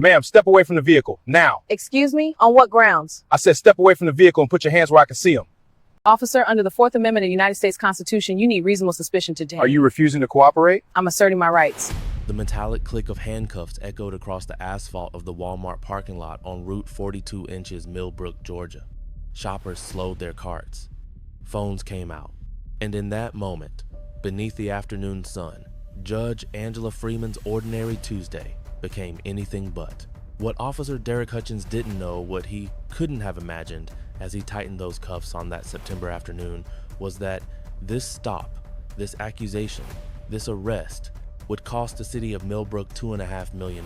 Ma'am, step away from the vehicle, now. Excuse me? On what grounds? I said step away from the vehicle and put your hands where I can see them. Officer, under the Fourth Amendment of the United States Constitution, you need reasonable suspicion to detain. Are you refusing to cooperate? I'm asserting my rights. The metallic click of handcuffs echoed across the asphalt of the Walmart parking lot on Route 42 inches Millbrook, Georgia. Shoppers slowed their carts. Phones came out. And in that moment, beneath the afternoon sun, Judge Angela Freeman's ordinary Tuesday became anything but. What Officer Derek Hutchins didn't know, what he couldn't have imagined as he tightened those cuffs on that September afternoon, was that this stop, this accusation, this arrest would cost the city of Millbrook $2.5 million.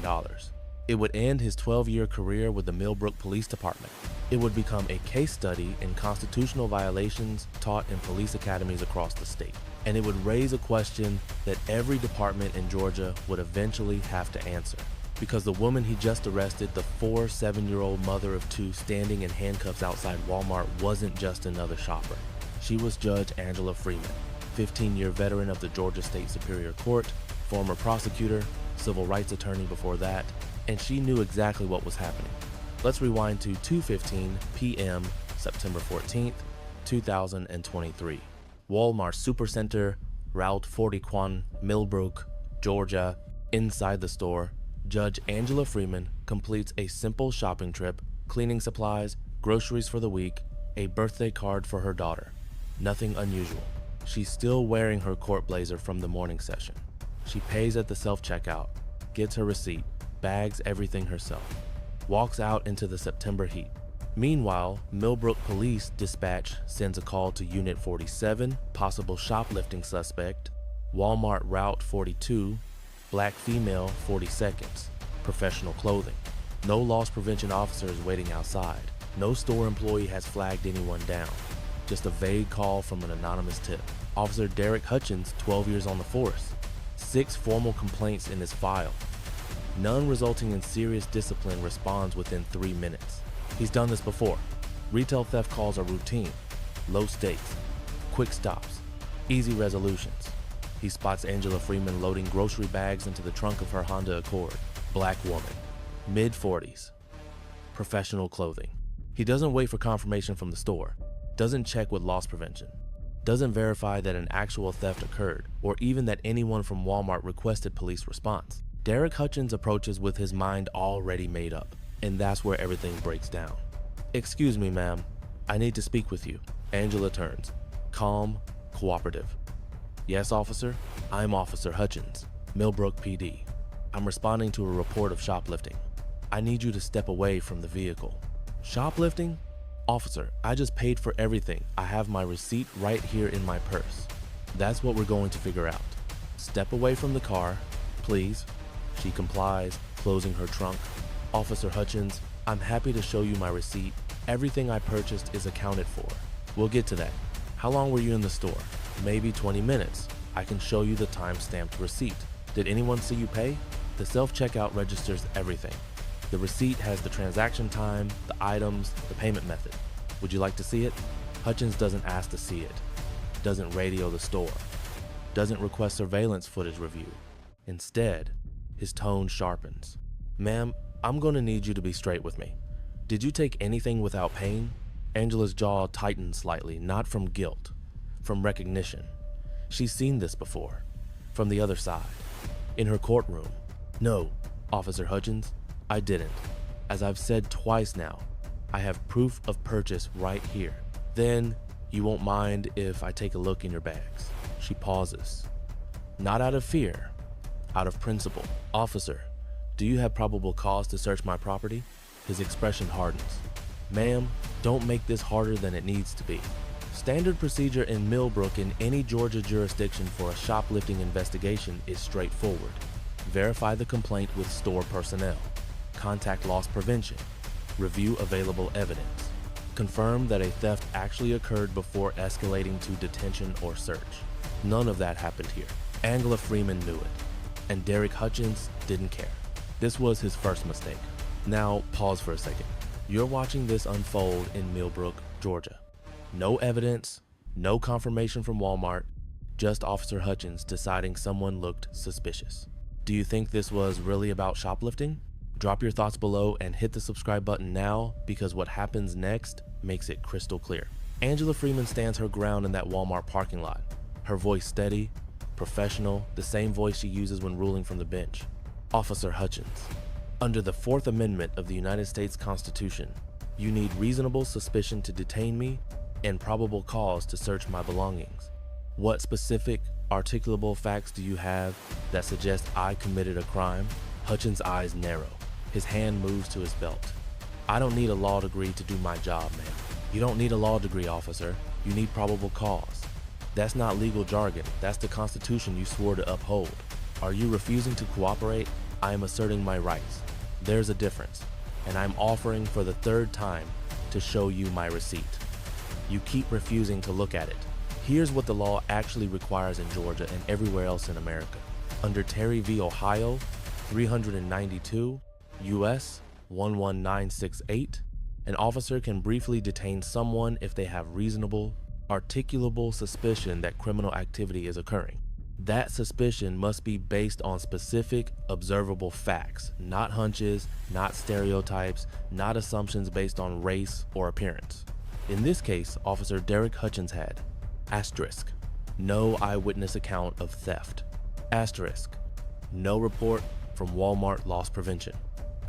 It would end his 12-year career with the Millbrook Police Department. It would become a case study in constitutional violations taught in police academies across the state. And it would raise a question that every department in Georgia would eventually have to answer. Because the woman he just arrested, the 7-year-old mother of 2 standing in handcuffs outside Walmart, wasn't just another shopper. She was Judge Angela Freeman, 15-year veteran of the Georgia State Superior Court, former prosecutor, civil rights attorney before that, and she knew exactly what was happening. Let's rewind to 2:15 p.m. September 14th, 2023. Walmart Supercenter, Route 41, Millbrook, Georgia. Inside the store, Judge Angela Freeman completes a simple shopping trip, cleaning supplies, groceries for the week, a birthday card for her daughter. Nothing unusual. She's still wearing her court blazer from the morning session. She pays at the self-checkout, gets her receipt, bags everything herself, walks out into the September heat. Meanwhile, Millbrook Police Dispatch sends a call to Unit 47, possible shoplifting suspect, Walmart Route 42, black female 40 seconds, professional clothing. No loss prevention officer is waiting outside. No store employee has flagged anyone down. Just a vague call from an anonymous tip. Officer Derek Hutchins, 12 years on the force. 6 formal complaints in his file. None resulting in serious discipline, responds within 3 minutes. He's done this before. Retail theft calls are routine, low stakes, quick stops, easy resolutions. He spots Angela Freeman loading grocery bags into the trunk of her Honda Accord. Black woman, mid-40s, professional clothing. He doesn't wait for confirmation from the store, doesn't check with loss prevention, doesn't verify that an actual theft occurred, or even that anyone from Walmart requested police response. Derek Hutchins approaches with his mind already made up, and that's where everything breaks down. "Excuse me, ma'am. I need to speak with you." Angela turns, calm, cooperative. "Yes, officer? I'm Officer Hutchins, Millbrook PD. I'm responding to a report of shoplifting. I need you to step away from the vehicle." "Shoplifting? Officer, I just paid for everything. I have my receipt right here in my purse." "That's what we're going to figure out. Step away from the car, please." She complies, closing her trunk. "Officer Hutchins, I'm happy to show you my receipt. Everything I purchased is accounted for. We'll get to that. How long were you in the store?" "Maybe 20 minutes. I can show you the time-stamped receipt." "Did anyone see you pay?" "The self-checkout registers everything. The receipt has the transaction time, the items, the payment method. Would you like to see it?" Hutchins doesn't ask to see it, doesn't radio the store, doesn't request surveillance footage review. Instead, his tone sharpens. "Ma'am, I'm going to need you to be straight with me. Did you take anything without paying?" Angela's jaw tightens slightly, not from guilt, from recognition. She's seen this before, from the other side, in her courtroom. "No, Officer Hutchins, I didn't. As I've said twice now, I have proof of purchase right here." "Then, you won't mind if I take a look in your bags?" She pauses. Not out of fear, out of principle. "Officer, do you have probable cause to search my property?" His expression hardens. "Ma'am, don't make this harder than it needs to be. Standard procedure in Millbrook in any Georgia jurisdiction for a shoplifting investigation is straightforward. Verify the complaint with store personnel. Contact loss prevention. Review available evidence. Confirm that a theft actually occurred before escalating to detention or search." None of that happened here. Angela Freeman knew it, and Derek Hutchins didn't care. This was his first mistake. Now, pause for a second. You're watching this unfold in Millbrook, Georgia. No evidence, no confirmation from Walmart, just Officer Hutchins deciding someone looked suspicious. Do you think this was really about shoplifting? Drop your thoughts below and hit the subscribe button now, because what happens next makes it crystal clear. Angela Freeman stands her ground in that Walmart parking lot. Her voice steady, professional, the same voice she uses when ruling from the bench. Officer Hutchins, under the 4th Amendment of the United States Constitution, you need reasonable suspicion to detain me and probable cause to search my belongings. What specific, articulable facts do you have that suggest I committed a crime? Hutchins' eyes narrow. His hand moves to his belt. I don't need a law degree to do my job, man. You don't need a law degree, officer. You need probable cause. That's not legal jargon. That's the Constitution you swore to uphold. Are you refusing to cooperate? I am asserting my rights. There's a difference, and I'm offering for the 3rd time to show you my receipt. You keep refusing to look at it. Here's what the law actually requires in Georgia and everywhere else in America. Under Terry v. Ohio, 392 U.S. 11968, an officer can briefly detain someone if they have reasonable, articulable suspicion that criminal activity is occurring. That suspicion must be based on specific, observable facts, not hunches, not stereotypes, not assumptions based on race or appearance. In this case, Officer Derek Hutchins had asterisk, no eyewitness account of theft, asterisk, no report from Walmart loss prevention,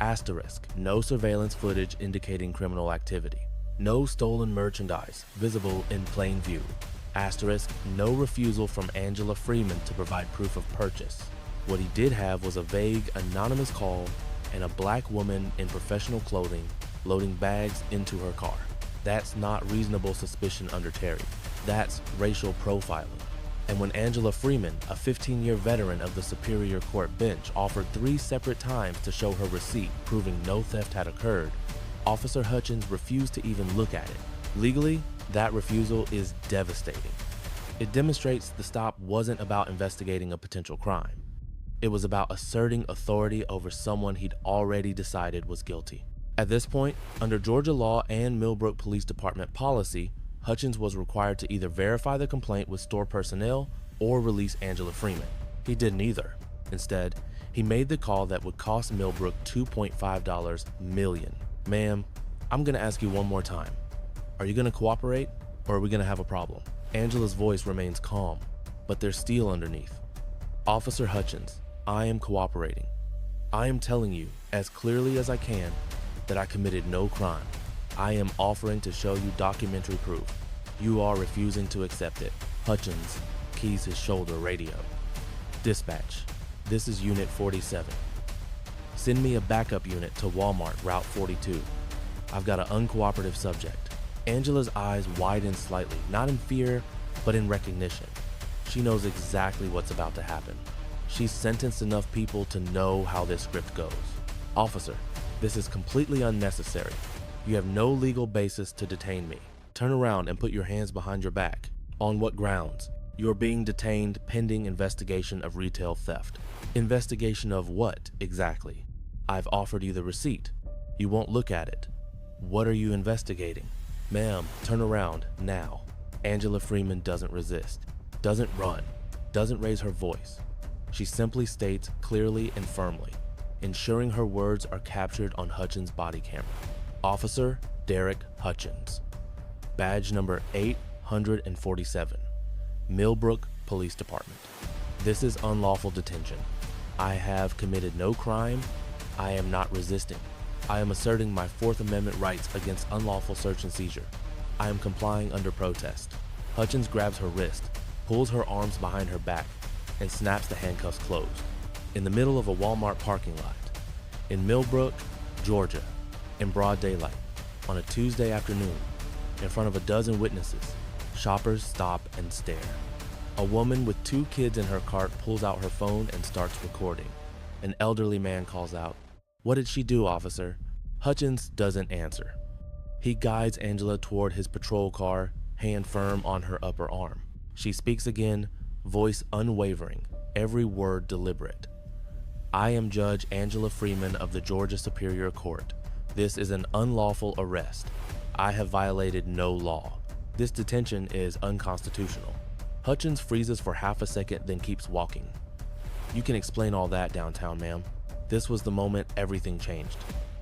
asterisk, no surveillance footage indicating criminal activity, no stolen merchandise visible in plain view, asterisk, no refusal from Angela Freeman to provide proof of purchase. What he did have was a vague, anonymous call and a black woman in professional clothing loading bags into her car. That's not reasonable suspicion under Terry. That's racial profiling. And when Angela Freeman, a 15-year veteran of the Superior Court bench, offered 3 separate times to show her receipt proving no theft had occurred, Officer Hutchins refused to even look at it. Legally, that refusal is devastating. It demonstrates the stop wasn't about investigating a potential crime. It was about asserting authority over someone he'd already decided was guilty. At this point, under Georgia law and Millbrook Police Department policy, Hutchins was required to either verify the complaint with store personnel or release Angela Freeman. He did neither. Instead, he made the call that would cost Millbrook $2.5 million. Ma'am, I'm gonna ask you one more time. Are you gonna cooperate, or are we gonna have a problem? Angela's voice remains calm, but there's steel underneath. Officer Hutchins, I am cooperating. I am telling you, as clearly as I can, that I committed no crime. I am offering to show you documentary proof. You are refusing to accept it. Hutchins keys his shoulder radio. Dispatch, this is Unit 47. Send me a backup unit to Walmart, Route 42. I've got an uncooperative subject. Angela's eyes widen slightly, not in fear, but in recognition. She knows exactly what's about to happen. She's sentenced enough people to know how this script goes. Officer, this is completely unnecessary. You have no legal basis to detain me. Turn around and put your hands behind your back. On what grounds? You are being detained pending investigation of retail theft. Investigation of what, exactly? I've offered you the receipt. You won't look at it. What are you investigating? Ma'am, turn around, now. Angela Freeman doesn't resist, doesn't run, doesn't raise her voice. She simply states clearly and firmly, ensuring her words are captured on Hutchins' body camera. Officer Derek Hutchins, badge number 847, Millbrook Police Department. This is unlawful detention. I have committed no crime. I am not resisting. I am asserting my 4th Amendment rights against unlawful search and seizure. I am complying under protest. Hutchins grabs her wrist, pulls her arms behind her back, and snaps the handcuffs closed. In the middle of a Walmart parking lot, in Millbrook, Georgia, in broad daylight, on a Tuesday afternoon, in front of a dozen witnesses, shoppers stop and stare. A woman with 2 kids in her cart pulls out her phone and starts recording. An elderly man calls out, "What did she do, officer?" Hutchins doesn't answer. He guides Angela toward his patrol car, hand firm on her upper arm. She speaks again, voice unwavering, every word deliberate. "I am Judge Angela Freeman of the Georgia Superior Court. This is an unlawful arrest. I have violated no law. This detention is unconstitutional." Hutchins freezes for half a second, then keeps walking. "You can explain all that downtown, ma'am. This was the moment everything changed.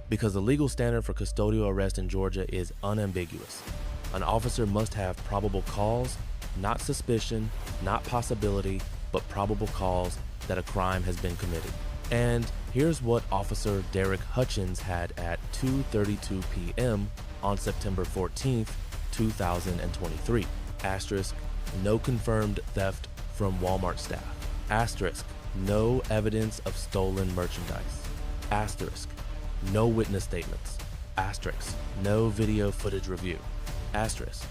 Because the legal standard for custodial arrest in Georgia is unambiguous. An officer must have probable cause, not suspicion, not possibility, but probable cause that a crime has been committed. And here's what Officer Derek Hutchins had at 2:32 p.m. on September 14th, 2023. Asterisk, no confirmed theft from Walmart staff. Asterisk, no evidence of stolen merchandise. Asterisk, no witness statements. Asterisk, no video footage review. Asterisk,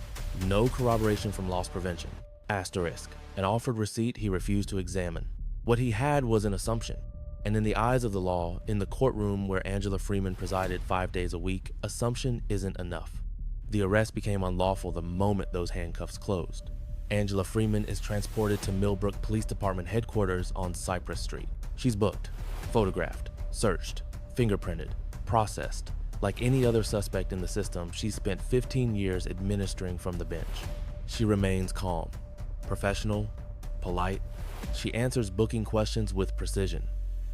no corroboration from loss prevention. Asterisk, an offered receipt he refused to examine. What he had was an assumption. And in the eyes of the law, in the courtroom where Angela Freeman presided 5 days a week, assumption isn't enough. The arrest became unlawful the moment those handcuffs closed. Angela Freeman is transported to Millbrook Police Department headquarters on Cypress Street. She's booked, photographed, searched, fingerprinted, processed. Like any other suspect in the system, she spent 15 years administering from the bench. She remains calm, professional, polite. She answers booking questions with precision,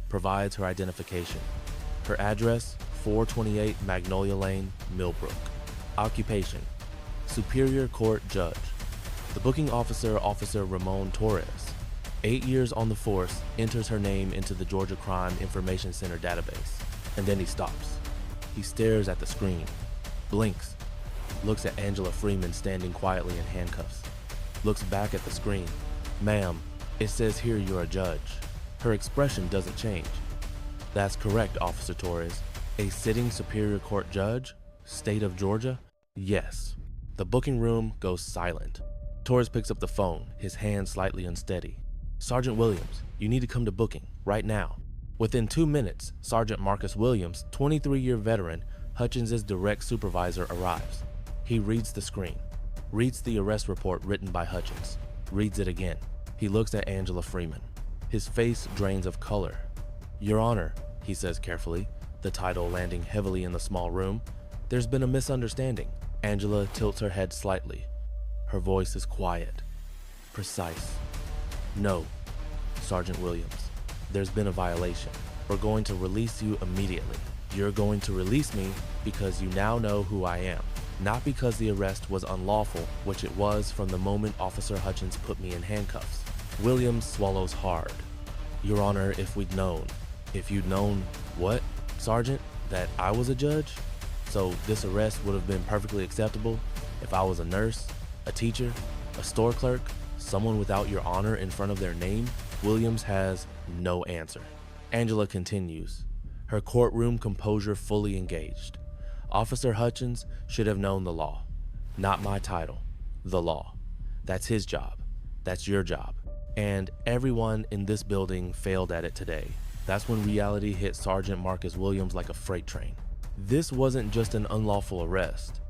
provides her identification. Her address, 428 Magnolia Lane, Millbrook. Occupation, Superior Court Judge. The booking officer, Officer Ramon Torres, 8 years on the force, enters her name into the Georgia Crime Information Center database. And then he stops. He stares at the screen, blinks, looks at Angela Freeman standing quietly in handcuffs, looks back at the screen. Ma'am, it says here you're a judge. Her expression doesn't change. That's correct, Officer Torres. A sitting Superior Court judge? State of Georgia? Yes. The booking room goes silent. Torres picks up the phone, his hand slightly unsteady. Sergeant Williams, you need to come to booking, right now. Within 2 minutes, Sergeant Marcus Williams, 23-year veteran, Hutchins' direct supervisor, arrives. He reads the screen, reads the arrest report written by Hutchins, reads it again. He looks at Angela Freeman. His face drains of color. Your Honor, he says carefully, the title landing heavily in the small room. There's been a misunderstanding. Angela tilts her head slightly. Her voice is quiet, precise. No, Sergeant Williams. There's been a violation. We're going to release you immediately. You're going to release me because you now know who I am, not because the arrest was unlawful, which it was from the moment Officer Hutchins put me in handcuffs. Williams swallows hard. Your Honor, if we'd known. If you'd known what, Sergeant? That I was a judge? So this arrest would have been perfectly acceptable if I was a nurse, a teacher, a store clerk, someone without your honor in front of their name? Williams has no answer. Angela continues, her courtroom composure fully engaged. Officer Hutchins should have known the law. Not my title, the law. That's his job. That's your job. And everyone in this building failed at it today. That's when reality hit Sergeant Marcus Williams like a freight train. This wasn't just an unlawful arrest.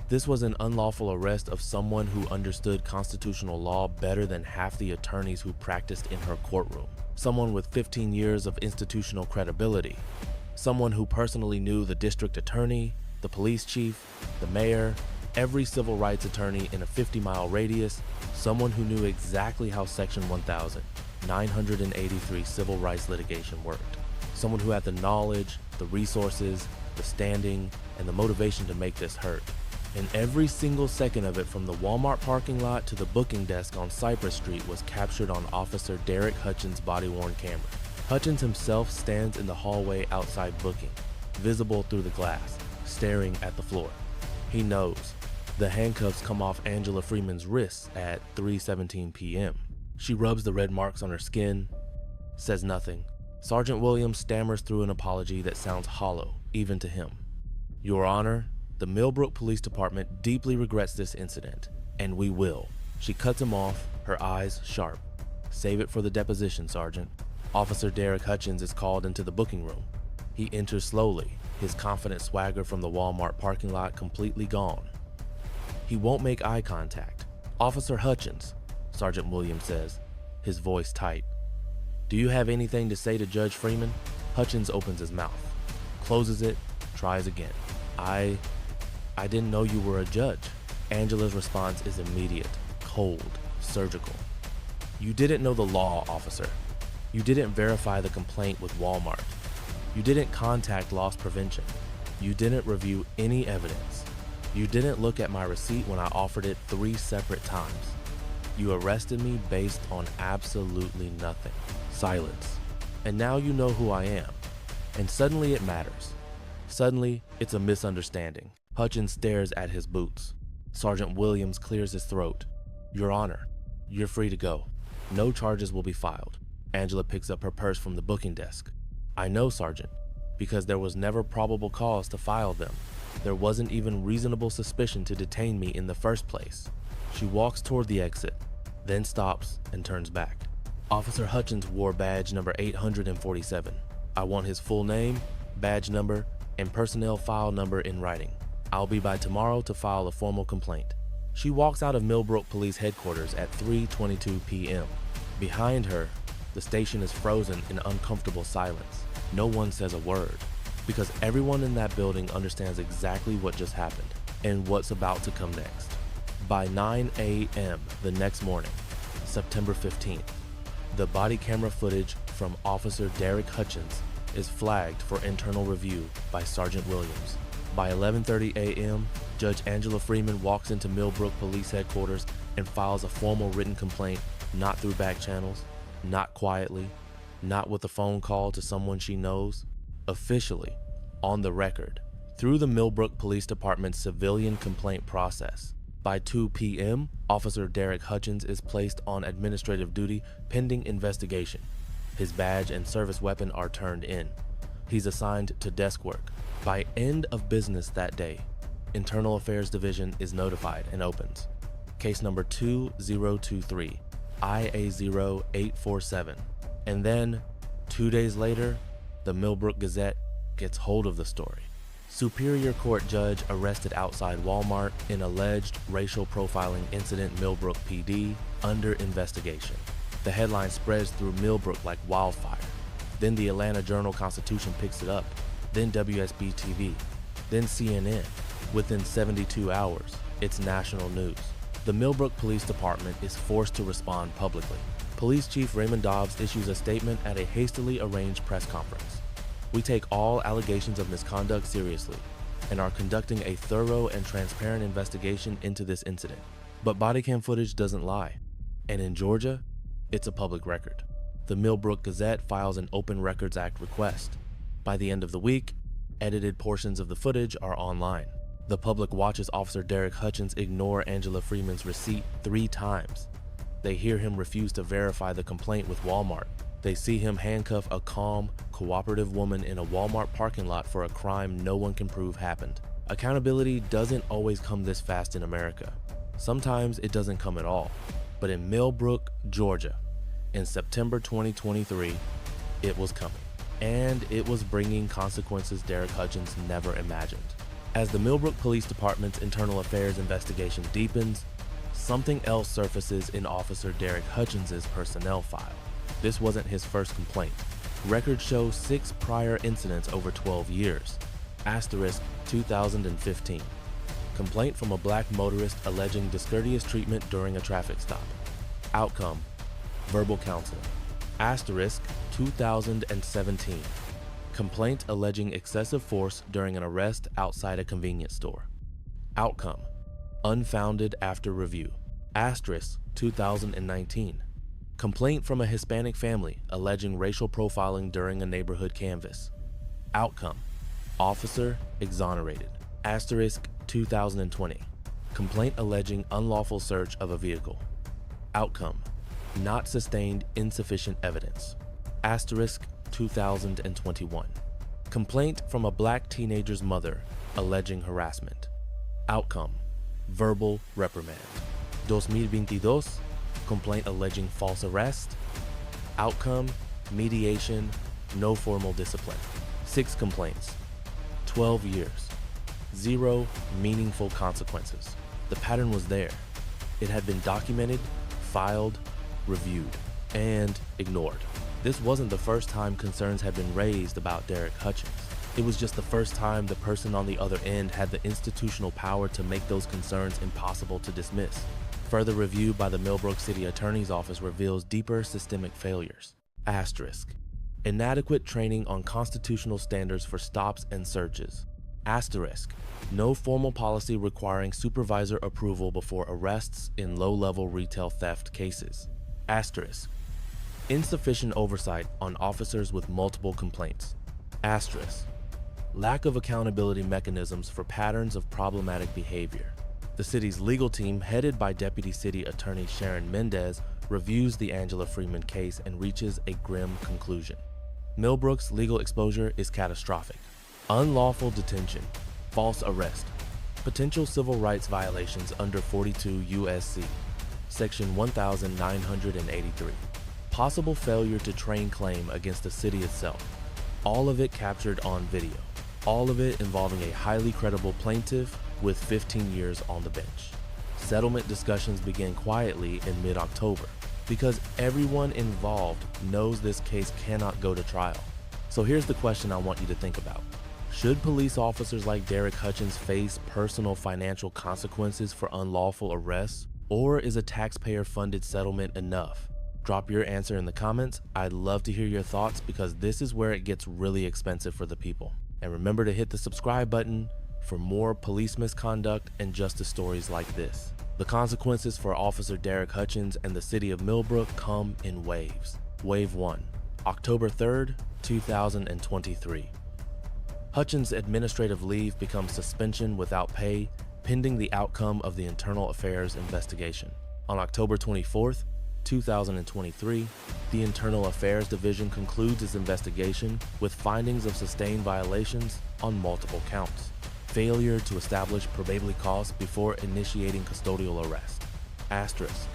This was an unlawful arrest of someone who understood constitutional law better than half the attorneys who practiced in her courtroom. Someone with 15 years of institutional credibility. Someone who personally knew the district attorney, the police chief, the mayor, every civil rights attorney in a 50-mile radius. Someone who knew exactly how Section 1983 civil rights litigation worked. Someone who had the knowledge, the resources, the standing, and the motivation to make this hurt. And every single second of it, from the Walmart parking lot to the booking desk on Cypress Street, was captured on Officer Derek Hutchins' body-worn camera. Hutchins himself stands in the hallway outside booking, visible through the glass, staring at the floor. He knows. The handcuffs come off Angela Freeman's wrists at 3:17 p.m. She rubs the red marks on her skin, says nothing. Sergeant Williams stammers through an apology that sounds hollow, even to him. Your Honor, the Millbrook Police Department deeply regrets this incident, and we will. She cuts him off, her eyes sharp. Save it for the deposition, Sergeant. Officer Derek Hutchins is called into the booking room. He enters slowly, his confident swagger from the Walmart parking lot completely gone. He won't make eye contact. Officer Hutchins, Sergeant Williams says, his voice tight. Do you have anything to say to Judge Freeman? Hutchins opens his mouth, closes it, tries again. I didn't know you were a judge. Angela's response is immediate, cold, surgical. You didn't know the law, officer. You didn't verify the complaint with Walmart. You didn't contact loss prevention. You didn't review any evidence. You didn't look at my receipt when I offered it 3 separate times. You arrested me based on absolutely nothing. Silence. And now you know who I am. And suddenly it matters. Suddenly, it's a misunderstanding. Hutchins stares at his boots. Sergeant Williams clears his throat. Your Honor, you're free to go. No charges will be filed. Angela picks up her purse from the booking desk. I know, Sergeant, because there was never probable cause to file them. There wasn't even reasonable suspicion to detain me in the first place. She walks toward the exit, then stops and turns back. Officer Hutchins wore badge number 847. I want his full name, badge number, and personnel file number in writing. I'll be by tomorrow to file a formal complaint. She walks out of Millbrook Police Headquarters at 3:22 p.m. Behind her, the station is frozen in uncomfortable silence. No one says a word, because everyone in that building understands exactly what just happened and what's about to come next. By 9 a.m. the next morning, September 15th, the body camera footage from Officer Derek Hutchins is flagged for internal review by Sergeant Williams. By 11:30 a.m., Judge Angela Freeman walks into Millbrook Police Headquarters and files a formal written complaint, not through back channels, not quietly, not with a phone call to someone she knows, officially, on the record, through the Millbrook Police Department's civilian complaint process. By 2 p.m., Officer Derek Hutchins is placed on administrative duty pending investigation. His badge and service weapon are turned in. He's assigned to desk work. By end of business that day, Internal Affairs Division is notified and opens. Case number 2023, IA0847. And then, 2 days later, the Millbrook Gazette gets hold of the story. Superior Court judge arrested outside Walmart in alleged racial profiling incident. Millbrook PD under investigation. The headline spreads through Millbrook like wildfire. Then the Atlanta Journal-Constitution picks it up. Then WSB-TV. Then CNN. Within 72 hours, it's national news. The Millbrook Police Department is forced to respond publicly. Police Chief Raymond Dobbs issues a statement at a hastily arranged press conference. We take all allegations of misconduct seriously and are conducting a thorough and transparent investigation into this incident. But bodycam footage doesn't lie. And in Georgia, it's a public record. The Millbrook Gazette files an Open Records Act request. By the end of the week, edited portions of the footage are online. The public watches Officer Derek Hutchins ignore Angela Freeman's receipt 3 times. They hear him refuse to verify the complaint with Walmart. They see him handcuff a calm, cooperative woman in a Walmart parking lot for a crime no one can prove happened. Accountability doesn't always come this fast in America. Sometimes it doesn't come at all. But in Millbrook, Georgia, in September 2023, it was coming. And it was bringing consequences Derek Hutchins never imagined. As the Millbrook Police Department's internal affairs investigation deepens, something else surfaces in Officer Derek Hutchins' personnel file. This wasn't his first complaint. Records show 6 prior incidents over 12 years. Asterisk 2015. Complaint from a black motorist alleging discourteous treatment during a traffic stop. Outcome: verbal counseling. Asterisk 2017. Complaint alleging excessive force during an arrest outside a convenience store. Outcome: unfounded after review. Asterisk 2019. Complaint from a Hispanic family alleging racial profiling during a neighborhood canvass. Outcome: officer exonerated. Asterisk 2020. Complaint alleging unlawful search of a vehicle. Outcome: not sustained insufficient evidence. Asterisk 2021. Complaint from a black teenager's mother alleging harassment. Outcome: verbal reprimand. 2022. Complaint alleging false arrest. Outcome: mediation, no formal discipline. 6 complaints, 12 years, 0 meaningful consequences. The pattern was there. It had been documented, filed, reviewed, and ignored. This wasn't the first time concerns had been raised about Derek Hutchins. It was just the first time the person on the other end had the institutional power to make those concerns impossible to dismiss. Further review by the Millbrook City Attorney's Office reveals deeper systemic failures. Asterisk. Inadequate training on constitutional standards for stops and searches. Asterisk. No formal policy requiring supervisor approval before arrests in low-level retail theft cases. Asterisk. Insufficient oversight on officers with multiple complaints. Asterisk. Lack of accountability mechanisms for patterns of problematic behavior. The city's legal team, headed by Deputy City Attorney Sharon Mendez, reviews the Angela Freeman case and reaches a grim conclusion. Millbrook's legal exposure is catastrophic. Unlawful detention, false arrest, potential civil rights violations under 42 U.S.C. Section 1983, possible failure to train claim against the city itself, all of it captured on video, all of it involving a highly credible plaintiff with 15 years on the bench. Settlement discussions begin quietly in mid-October because everyone involved knows this case cannot go to trial. So here's the question I want you to think about. Should police officers like Derek Hutchins face personal financial consequences for unlawful arrests, or is a taxpayer-funded settlement enough? Drop your answer in the comments. I'd love to hear your thoughts because this is where it gets really expensive for the people. And remember to hit the subscribe button for more police misconduct and justice stories like this. The consequences for Officer Derek Hutchins and the city of Millbrook come in waves. Wave 1, October 3rd, 2023. Hutchins' administrative leave becomes suspension without pay pending the outcome of the Internal Affairs investigation. On October 24th, 2023, the Internal Affairs Division concludes its investigation with findings of sustained violations on multiple counts. Failure to establish probable cause before initiating custodial arrest. Asterisk.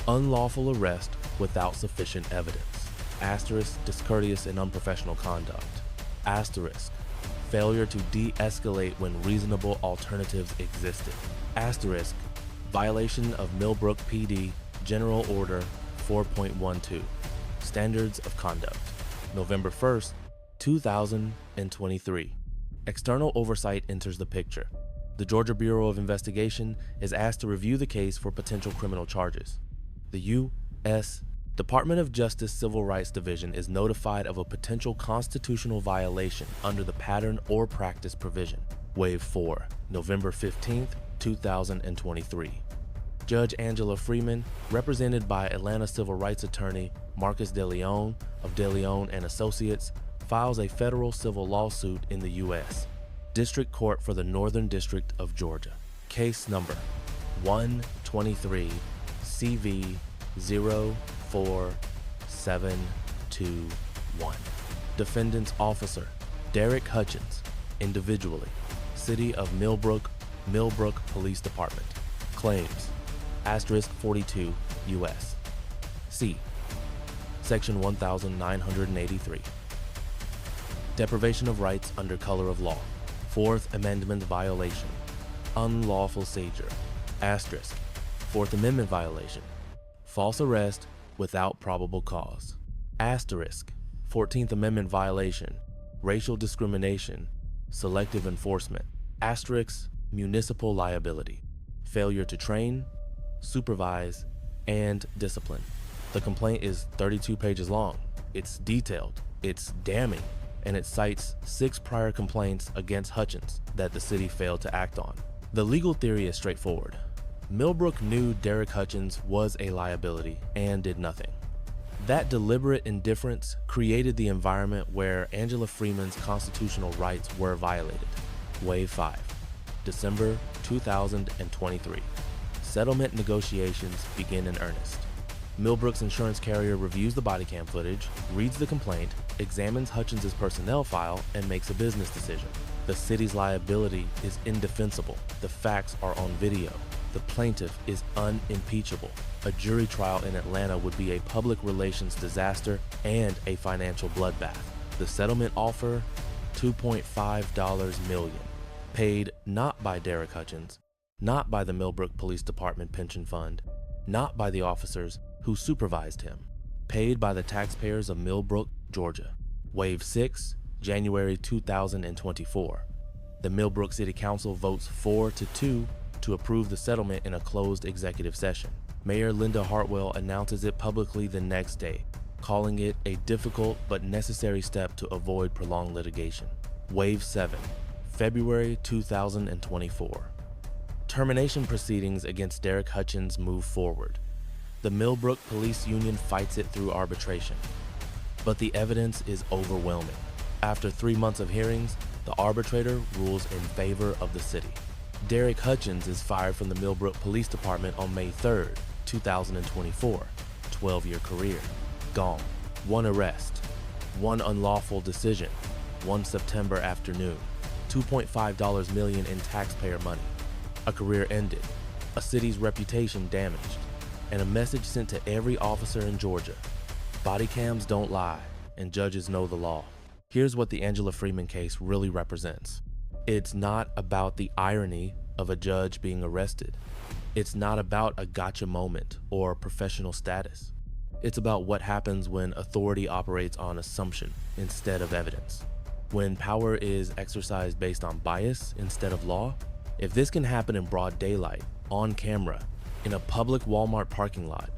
Unlawful arrest without sufficient evidence. Asterisk. Discourteous and unprofessional conduct. Asterisk. Failure to de-escalate when reasonable alternatives existed. Asterisk. Violation of Millbrook PD General Order 4.12. Standards of Conduct. November 1st, 2023. External oversight enters the picture. The Georgia Bureau of Investigation is asked to review the case for potential criminal charges. The U.S. Department of Justice Civil Rights Division is notified of a potential constitutional violation under the pattern or practice provision. Wave 4, November 15th, 2023. Judge Angela Freeman, represented by Atlanta civil rights attorney Marcus DeLeon of DeLeon and Associates, files a federal civil lawsuit in the U.S. District Court for the Northern District of Georgia. Case number 123 CV 04721. Defendant's officer Derek Hutchins, individually, City of Millbrook, Millbrook Police Department. Claims Asterisk 42 U.S. C. Section 1983. Deprivation of rights under color of law. Fourth Amendment violation. Unlawful seizure. Asterisk. Fourth Amendment violation. False arrest without probable cause. Asterisk. 14th Amendment violation. Racial discrimination. Selective enforcement. Asterisk. Municipal liability. Failure to train, supervise, and discipline. The complaint is 32 pages long. It's detailed, it's damning, and it cites 6 prior complaints against Hutchins that the city failed to act on. The legal theory is straightforward. Millbrook knew Derek Hutchins was a liability and did nothing. That deliberate indifference created the environment where Angela Freeman's constitutional rights were violated. Wave 5, December 2023. Settlement negotiations begin in earnest. Millbrook's insurance carrier reviews the Bodycam footage, reads the complaint, examines Hutchins' personnel file, and makes a business decision. The city's liability is indefensible. The facts are on video. The plaintiff is unimpeachable. A jury trial in Atlanta would be a public relations disaster and a financial bloodbath. The settlement offer, $2.5 million, paid not by Derek Hutchins, not by the Millbrook Police Department Pension Fund, not by the officers who supervised him, paid by the taxpayers of Millbrook, Georgia. Wave 6, January 2024. The Millbrook City Council votes 4-2 to approve the settlement in a closed executive session. Mayor Linda Hartwell announces it publicly the next day, calling it a difficult but necessary step to avoid prolonged litigation. Wave 7, February 2024. Termination proceedings against Derek Hutchins move forward. The Millbrook Police Union fights it through arbitration, but the evidence is overwhelming. After 3 months of hearings, the arbitrator rules in favor of the city. Derek Hutchins is fired from the Millbrook Police Department on May 3rd, 2024. 12-year career. Gone. 1 arrest. 1 unlawful decision. 1 September afternoon. $2.5 million in taxpayer money. A career ended. A city's reputation damaged. And a message sent to every officer in Georgia. Bodycams don't lie, and judges know the law. Here's what the Angela Freeman case really represents. It's not about the irony of a judge being arrested. It's not about a gotcha moment or professional status. It's about what happens when authority operates on assumption instead of evidence. When power is exercised based on bias instead of law. If this can happen in broad daylight, on camera, in a public Walmart parking lot,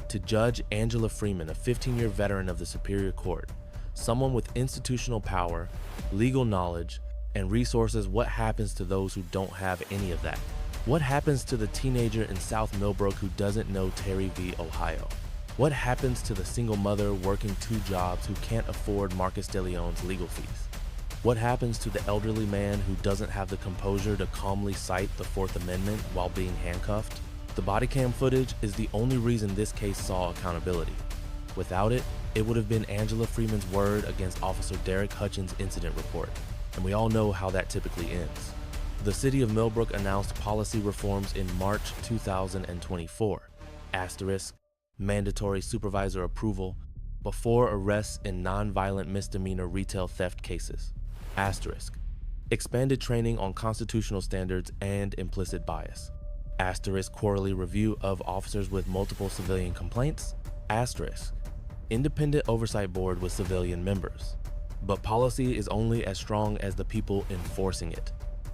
to Judge Angela Freeman, a 15-year veteran of the Superior Court, someone with institutional power, legal knowledge, and resources, what happens to those who don't have any of that? What happens to the teenager in South Millbrook who doesn't know Terry v. Ohio? What happens to the single mother working 2 jobs who can't afford Marcus De Leon's legal fees? What happens to the elderly man who doesn't have the composure to calmly cite the 4th Amendment while being handcuffed? The body cam footage is the only reason this case saw accountability. Without it, it would have been Angela Freeman's word against Officer Derek Hutchins' incident report, and we all know how that typically ends. The city of Millbrook announced policy reforms in March 2024. Asterisk, mandatory supervisor approval before arrests in non-violent misdemeanor retail theft cases. Asterisk, expanded training on constitutional standards and implicit bias. Asterisk, quarterly review of officers with multiple civilian complaints. Asterisk, independent oversight board with civilian members. But policy is only as strong as the people enforcing it,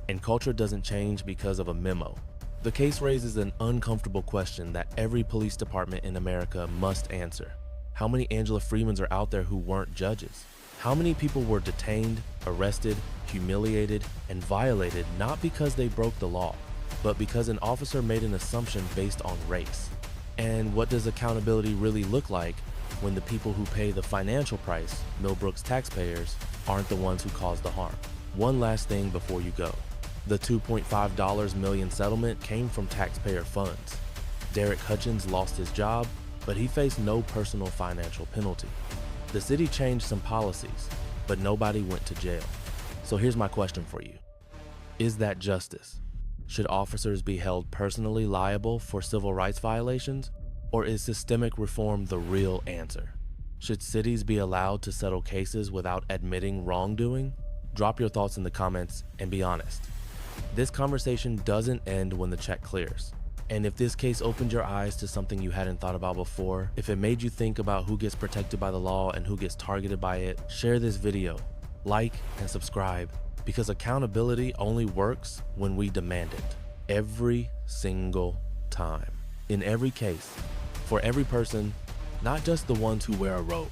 and culture doesn't change because of a memo. The case raises an uncomfortable question that every police department in America must answer. How many Angela Freemans are out there who weren't judges? How many people were detained, arrested, humiliated, and violated not because they broke the law, but because an officer made an assumption based on race? And what does accountability really look like when the people who pay the financial price, Millbrook's taxpayers, aren't the ones who caused the harm? One last thing before you go. The $2.5 million settlement came from taxpayer funds. Derek Hutchins lost his job, but he faced no personal financial penalty. The city changed some policies, but nobody went to jail. So here's my question for you. Is that justice? Should officers be held personally liable for civil rights violations? Or is systemic reform the real answer? Should cities be allowed to settle cases without admitting wrongdoing? Drop your thoughts in the comments and be honest. This conversation doesn't end when the check clears. And if this case opened your eyes to something you hadn't thought about before, if it made you think about who gets protected by the law and who gets targeted by it, share this video, like and subscribe, because accountability only works when we demand it. Every single time. In every case. For every person, not just the ones who wear a robe.